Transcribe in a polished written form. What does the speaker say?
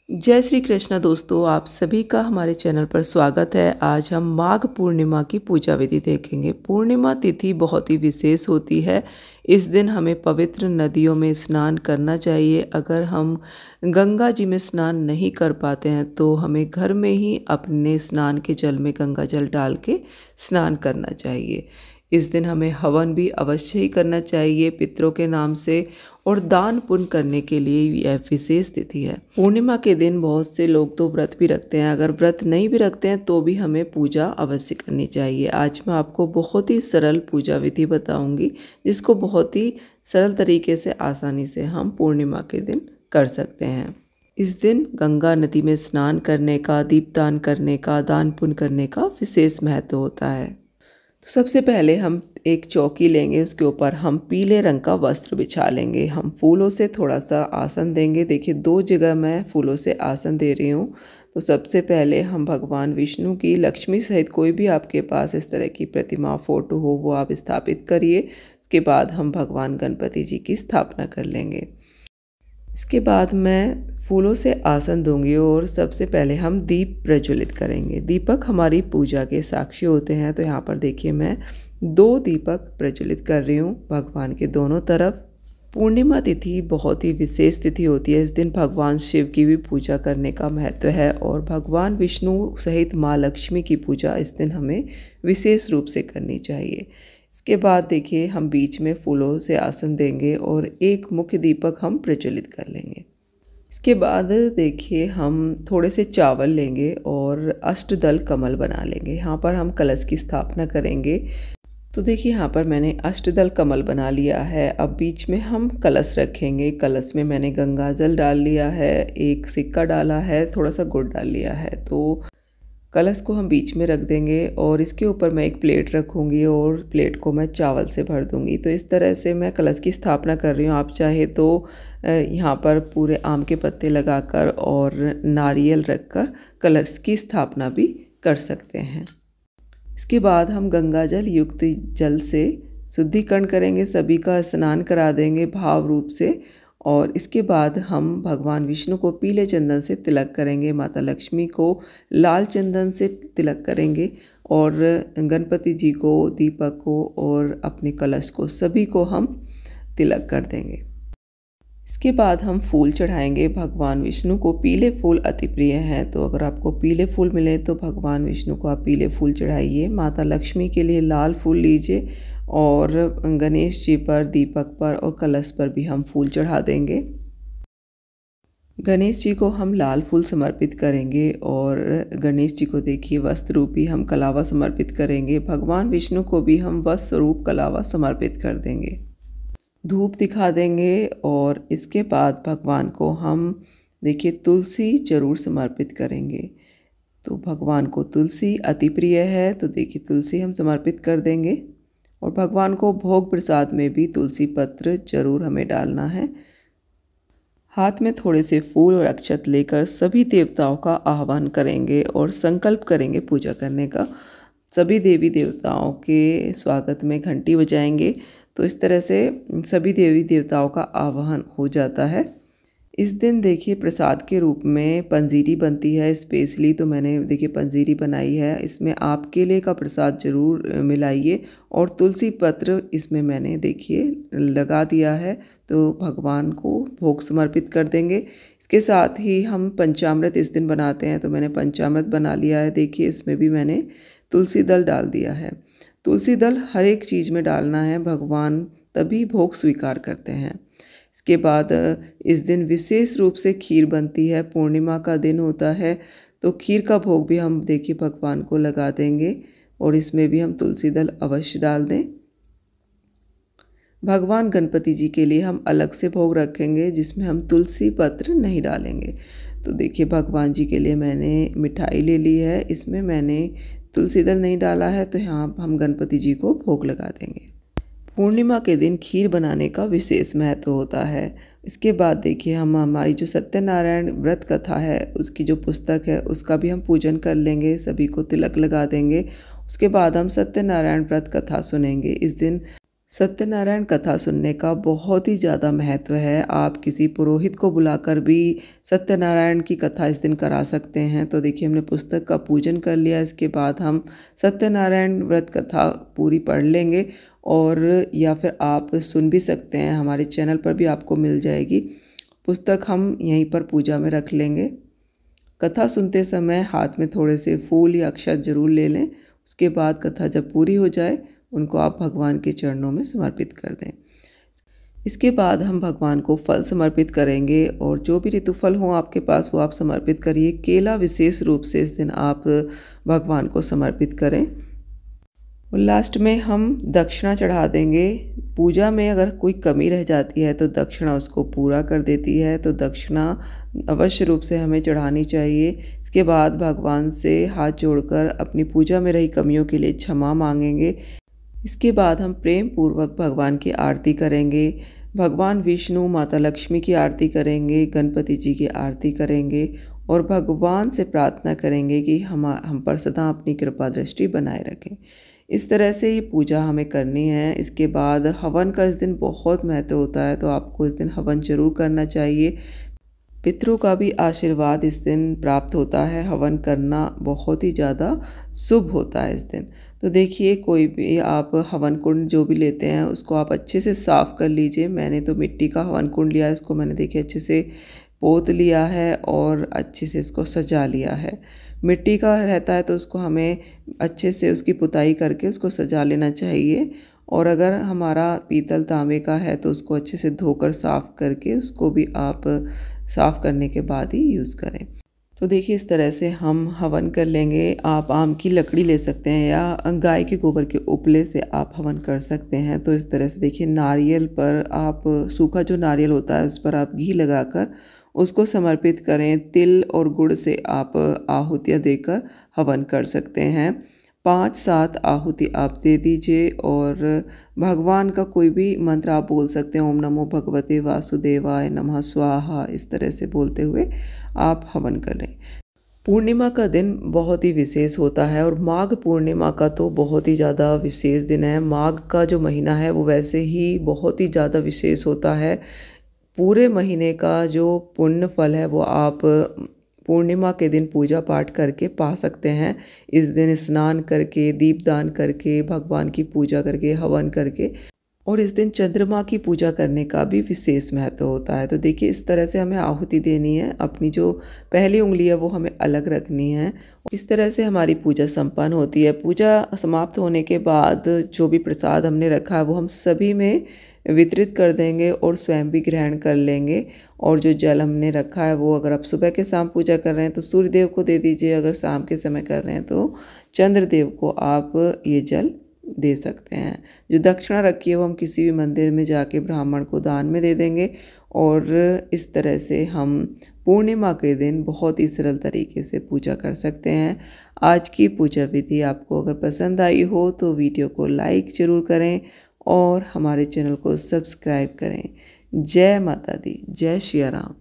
जय श्री कृष्णा दोस्तों, आप सभी का हमारे चैनल पर स्वागत है। आज हम माघ पूर्णिमा की पूजा विधि देखेंगे। पूर्णिमा तिथि बहुत ही विशेष होती है। इस दिन हमें पवित्र नदियों में स्नान करना चाहिए। अगर हम गंगा जी में स्नान नहीं कर पाते हैं तो हमें घर में ही अपने स्नान के जल में गंगा जल डाल के स्नान करना चाहिए। इस दिन हमें हवन भी अवश्य ही करना चाहिए पितरों के नाम से, और दान पुण्य करने के लिए यह विशेष तिथि है। पूर्णिमा के दिन बहुत से लोग तो व्रत भी रखते हैं। अगर व्रत नहीं भी रखते हैं तो भी हमें पूजा अवश्य करनी चाहिए। आज मैं आपको बहुत ही सरल पूजा विधि बताऊंगी, जिसको बहुत ही सरल तरीके से आसानी से हम पूर्णिमा के दिन कर सकते हैं। इस दिन गंगा नदी में स्नान करने का, दीपदान करने का, दान पुण्य करने का विशेष महत्व होता है। तो सबसे पहले हम एक चौकी लेंगे, उसके ऊपर हम पीले रंग का वस्त्र बिछा लेंगे। हम फूलों से थोड़ा सा आसन देंगे। देखिए 2 जगह मैं फूलों से आसन दे रही हूँ। तो सबसे पहले हम भगवान विष्णु की, लक्ष्मी सहित कोई भी आपके पास इस तरह की प्रतिमा, फोटो हो, वो आप स्थापित करिए। उसके बाद हम भगवान गणपति जी की स्थापना कर लेंगे। इसके बाद मैं फूलों से आसन दूंगी और सबसे पहले हम दीप प्रज्वलित करेंगे। दीपक हमारी पूजा के साक्षी होते हैं। तो यहाँ पर देखिए मैं 2 दीपक प्रज्वलित कर रही हूँ भगवान के दोनों तरफ। पूर्णिमा तिथि बहुत ही विशेष तिथि होती है। इस दिन भगवान शिव की भी पूजा करने का महत्व है, और भगवान विष्णु सहित माँ लक्ष्मी की पूजा इस दिन हमें विशेष रूप से करनी चाहिए। इसके बाद देखिए हम बीच में फूलों से आसन देंगे और एक मुख्य दीपक हम प्रज्वलित कर लेंगे। इसके बाद देखिए हम थोड़े से चावल लेंगे और अष्टदल कमल बना लेंगे। यहाँ पर हम कलश की स्थापना करेंगे। तो देखिए यहाँ पर मैंने अष्टदल कमल बना लिया है। अब बीच में हम कलश रखेंगे। कलश में मैंने गंगा जल डाल लिया है, एक सिक्का डाला है, थोड़ा सा गुड़ डाल लिया है। तो कलश को हम बीच में रख देंगे और इसके ऊपर मैं एक प्लेट रखूँगी और प्लेट को मैं चावल से भर दूँगी। तो इस तरह से मैं कलश की स्थापना कर रही हूँ। आप चाहे तो यहाँ पर पूरे आम के पत्ते लगाकर और नारियल रखकर कलश की स्थापना भी कर सकते हैं। इसके बाद हम गंगा जल युक्त जल से शुद्धिकरण करेंगे, सभी का स्नान करा देंगे भाव रूप से। और इसके बाद हम भगवान विष्णु को पीले चंदन से तिलक करेंगे, माता लक्ष्मी को लाल चंदन से तिलक करेंगे, और गणपति जी को, दीपक को और अपने कलश को, सभी को हम तिलक कर देंगे। इसके बाद हम फूल चढ़ाएंगे। भगवान विष्णु को पीले फूल अति प्रिय हैं, तो अगर आपको पीले फूल मिले तो भगवान विष्णु को आप पीले फूल चढ़ाइए। माता लक्ष्मी के लिए लाल फूल लीजिए, और गणेश जी पर, दीपक पर और कलश पर भी हम फूल चढ़ा देंगे। गणेश जी को हम लाल फूल समर्पित करेंगे, और गणेश जी को देखिए वस्त्र रूपी हम कलावा समर्पित करेंगे। भगवान विष्णु को भी हम वस्त्र रूप कलावा समर्पित कर देंगे, धूप दिखा देंगे। और इसके बाद भगवान को हम देखिए तुलसी जरूर समर्पित करेंगे। तो भगवान को तुलसी अति प्रिय है, तो देखिए तुलसी हम समर्पित कर देंगे। और भगवान को भोग प्रसाद में भी तुलसी पत्र जरूर हमें डालना है। हाथ में थोड़े से फूल और अक्षत लेकर सभी देवताओं का आह्वान करेंगे और संकल्प करेंगे पूजा करने का। सभी देवी देवताओं के स्वागत में घंटी बजाएंगे। तो इस तरह से सभी देवी देवताओं का आह्वान हो जाता है। इस दिन देखिए प्रसाद के रूप में पंजीरी बनती है स्पेशली, तो मैंने देखिए पंजीरी बनाई है। इसमें आप केले का प्रसाद जरूर मिलाइए, और तुलसी पत्र इसमें मैंने देखिए लगा दिया है। तो भगवान को भोग समर्पित कर देंगे। इसके साथ ही हम पंचामृत इस दिन बनाते हैं, तो मैंने पंचामृत बना लिया है। देखिए इसमें भी मैंने तुलसी दल डाल दिया है। तुलसी दल हर एक चीज़ में डालना है, भगवान तभी भोग स्वीकार करते हैं। इसके बाद इस दिन विशेष रूप से खीर बनती है। पूर्णिमा का दिन होता है, तो खीर का भोग भी हम देखिए भगवान को लगा देंगे, और इसमें भी हम तुलसी दल अवश्य डाल दें। भगवान गणपति जी के लिए हम अलग से भोग रखेंगे, जिसमें हम तुलसी पत्र नहीं डालेंगे। तो देखिए भगवान जी के लिए मैंने मिठाई ले ली है, इसमें मैंने तुलसी दल नहीं डाला है, तो यहाँ हम गणपति जी को भोग लगा देंगे। पूर्णिमा के दिन खीर बनाने का विशेष महत्व होता है। इसके बाद देखिए हम हमारी जो सत्यनारायण व्रत कथा है, उसकी जो पुस्तक है, उसका भी हम पूजन कर लेंगे, सभी को तिलक लगा देंगे। उसके बाद हम सत्यनारायण व्रत कथा सुनेंगे। इस दिन सत्यनारायण कथा सुनने का बहुत ही ज़्यादा महत्व है। आप किसी पुरोहित को बुलाकर भी सत्यनारायण की कथा इस दिन करा सकते हैं। तो देखिए हमने पुस्तक का पूजन कर लिया, इसके बाद हम सत्यनारायण व्रत कथा पूरी पढ़ लेंगे और या फिर आप सुन भी सकते हैं, हमारे चैनल पर भी आपको मिल जाएगी पुस्तक। हम यहीं पर पूजा में रख लेंगे। कथा सुनते समय हाथ में थोड़े से फूल या अक्षत जरूर ले लें। उसके बाद कथा जब पूरी हो जाए उनको आप भगवान के चरणों में समर्पित कर दें। इसके बाद हम भगवान को फल समर्पित करेंगे और जो भी ऋतुफल हो आपके पास वो आप समर्पित करिए। केला विशेष रूप से इस दिन आप भगवान को समर्पित करें। और लास्ट में हम दक्षिणा चढ़ा देंगे। पूजा में अगर कोई कमी रह जाती है तो दक्षिणा उसको पूरा कर देती है, तो दक्षिणा अवश्य रूप से हमें चढ़ानी चाहिए। इसके बाद भगवान से हाथ जोड़कर अपनी पूजा में रही कमियों के लिए क्षमा मांगेंगे। इसके बाद हम प्रेम पूर्वक भगवान की आरती करेंगे। भगवान विष्णु, माता लक्ष्मी की आरती करेंगे, गणपति जी की आरती करेंगे और भगवान से प्रार्थना करेंगे कि हम पर सदा अपनी कृपा दृष्टि बनाए रखें। इस तरह से ये पूजा हमें करनी है। इसके बाद हवन का इस दिन बहुत महत्व होता है, तो आपको इस दिन हवन जरूर करना चाहिए। पितरों का भी आशीर्वाद इस दिन प्राप्त होता है। हवन करना बहुत ही ज़्यादा शुभ होता है इस दिन। तो देखिए कोई भी आप हवन कुंड जो भी लेते हैं उसको आप अच्छे से साफ़ कर लीजिए। मैंने तो मिट्टी का हवन कुंड लिया है, इसको मैंने देखिए अच्छे से पोत लिया है और अच्छे से इसको सजा लिया है। मिट्टी का रहता है तो उसको हमें अच्छे से उसकी पुताई करके उसको सजा लेना चाहिए। और अगर हमारा पीतल तांबे का है तो उसको अच्छे से धोकर साफ़ करके उसको भी आप साफ़ करने के बाद ही यूज़ करें। तो देखिए इस तरह से हम हवन कर लेंगे। आप आम की लकड़ी ले सकते हैं या गाय के गोबर के उपले से आप हवन कर सकते हैं। तो इस तरह से देखिए नारियल पर आप सूखा जो नारियल होता है उस पर आप घी लगाकर उसको समर्पित करें। तिल और गुड़ से आप आहुतियाँ देकर हवन कर सकते हैं। 5-7 आहुति आप दे दीजिए और भगवान का कोई भी मंत्र आप बोल सकते हैं। ओम नमो भगवते वासुदेवाय नमः स्वाहा, इस तरह से बोलते हुए आप हवन करें। पूर्णिमा का दिन बहुत ही विशेष होता है और माघ पूर्णिमा का तो बहुत ही ज़्यादा विशेष दिन है। माघ का जो महीना है वो वैसे ही बहुत ही ज़्यादा विशेष होता है। पूरे महीने का जो पुण्य फल है वो आप पूर्णिमा के दिन पूजा पाठ करके पा सकते हैं। इस दिन स्नान करके, दीपदान करके, भगवान की पूजा करके, हवन करके, और इस दिन चंद्रमा की पूजा करने का भी विशेष महत्व होता है। तो देखिए इस तरह से हमें आहुति देनी है। अपनी जो पहली उंगली है वो हमें अलग रखनी है। इस तरह से हमारी पूजा संपन्न होती है। पूजा समाप्त होने के बाद जो भी प्रसाद हमने रखा है वो हम सभी में वितरित कर देंगे और स्वयं भी ग्रहण कर लेंगे। और जो जल हमने रखा है वो अगर आप सुबह के शाम पूजा कर रहे हैं तो सूर्य देव को दे दीजिए, अगर शाम के समय कर रहे हैं तो चंद्रदेव को आप ये जल दे सकते हैं। जो दक्षिणा रखी है वो हम किसी भी मंदिर में जाके ब्राह्मण को दान में दे देंगे। और इस तरह से हम पूर्णिमा के दिन बहुत ही सरल तरीके से पूजा कर सकते हैं। आज की पूजा विधि आपको अगर पसंद आई हो तो वीडियो को लाइक ज़रूर करें और हमारे चैनल को सब्सक्राइब करें। जय माता दी, जय श्री राम।